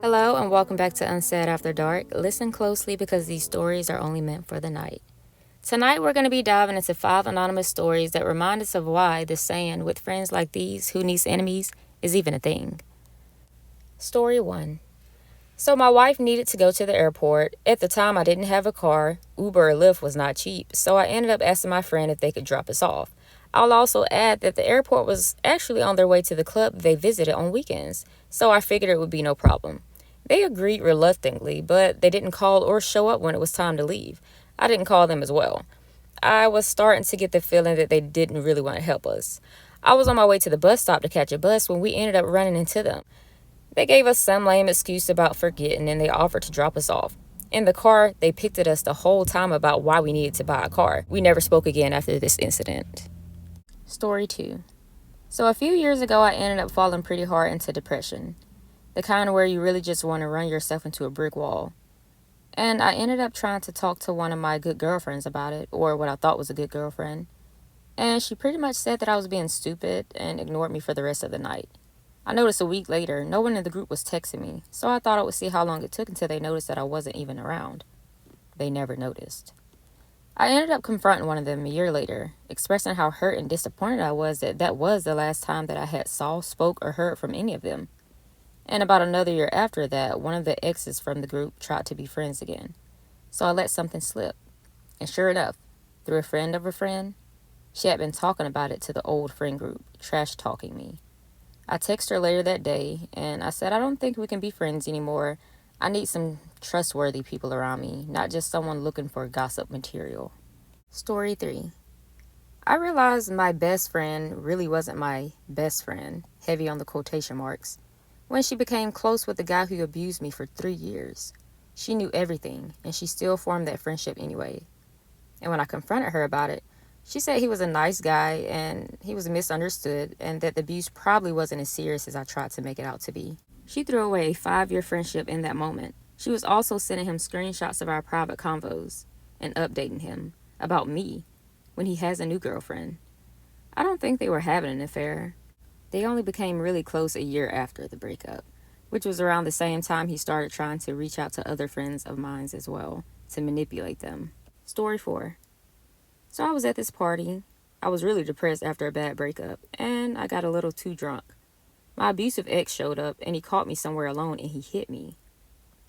Hello, and welcome back to Unsaid After Dark. Listen closely because these stories are only meant for the night. Tonight, we're going to be diving into 5 anonymous stories that remind us of why the saying, with friends like these, who needs enemies, is even a thing. Story 1. So, my wife needed to go to the airport. At the time, I didn't have a car. Uber or Lyft was not cheap, so I ended up asking my friend if they could drop us off. I'll also add that the airport was actually on their way to the club they visited on weekends, so I figured it would be no problem. They agreed reluctantly, but they didn't call or show up when it was time to leave. I didn't call them as well. I was starting to get the feeling that they didn't really want to help us. I was on my way to the bus stop to catch a bus when we ended up running into them. They gave us some lame excuse about forgetting and they offered to drop us off. In the car, they picked at us the whole time about why we needed to buy a car. We never spoke again after this incident. Story 2. So a few years ago, I ended up falling pretty hard into depression. The kind where you really just want to run yourself into a brick wall. And I ended up trying to talk to one of my good girlfriends about it, or what I thought was a good girlfriend. And she pretty much said that I was being stupid and ignored me for the rest of the night. I noticed a week later, no one in the group was texting me, so I thought I would see how long it took until they noticed that I wasn't even around. They never noticed. I ended up confronting one of them a year later, expressing how hurt and disappointed I was that that was the last time that I had saw, spoke, or heard from any of them. And about another year after that, one of the exes from the group tried to be friends again. So I let something slip. And sure enough, through a friend of a friend, she had been talking about it to the old friend group, trash talking me. I texted her later that day, and I said, I don't think we can be friends anymore. I need some trustworthy people around me, not just someone looking for gossip material. Story 3. I realized my best friend really wasn't my best friend, heavy on the quotation marks, when she became close with the guy who abused me for 3 years. She knew everything, and she still formed that friendship anyway. And when I confronted her about it, she said he was a nice guy and he was misunderstood and that the abuse probably wasn't as serious as I tried to make it out to be. She threw away a 5-year friendship in that moment. She was also sending him screenshots of our private convos and updating him about me when he has a new girlfriend. I don't think they were having an affair. They only became really close a year after the breakup, which was around the same time he started trying to reach out to other friends of mine as well to manipulate them. Story 4. So I was at this party. I was really depressed after a bad breakup, and I got a little too drunk. My abusive ex showed up, and he caught me somewhere alone, and he hit me.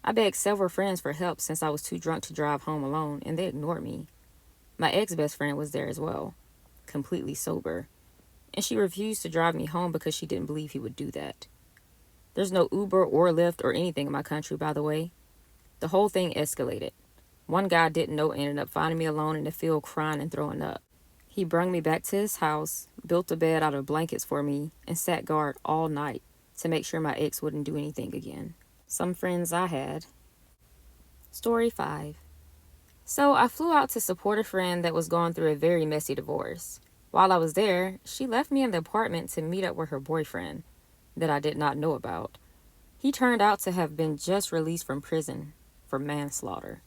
I begged several friends for help since I was too drunk to drive home alone, and they ignored me. My ex-best friend was there as well, completely sober, and she refused to drive me home because she didn't believe he would do that. There's no Uber or Lyft or anything in my country, by the way. The whole thing escalated. One guy I didn't know ended up finding me alone in the field crying and throwing up. He brung me back to his house, built a bed out of blankets for me, and sat guard all night to make sure my ex wouldn't do anything again. Some friends I had. Story 5. So I flew out to support a friend that was going through a very messy divorce. While I was there, she left me in the apartment to meet up with her boyfriend that I did not know about. He turned out to have been just released from prison for manslaughter.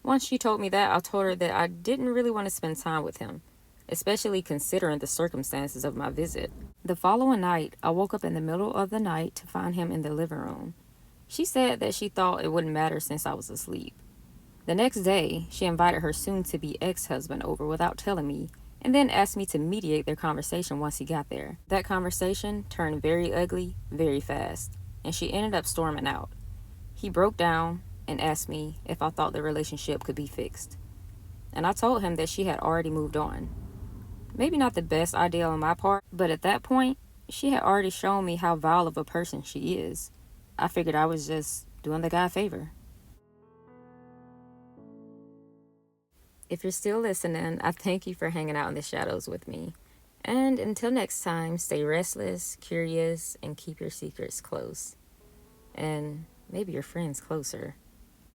Once she told me that, I told her that I didn't really want to spend time with him, especially considering the circumstances of my visit. The following night, I woke up in the middle of the night to find him in the living room. She said that she thought it wouldn't matter since I was asleep. The next day, she invited her soon-to-be ex-husband over without telling me, and then asked me to mediate their conversation once he got there. That conversation turned very ugly very fast, and she ended up storming out. He broke down and asked me if I thought the relationship could be fixed. And I told him that she had already moved on. Maybe not the best idea on my part, but at that point, she had already shown me how vile of a person she is. I figured I was just doing the guy a favor. If you're still listening, I thank you for hanging out in the shadows with me. And until next time, stay restless, curious, and keep your secrets close. And maybe your friends closer.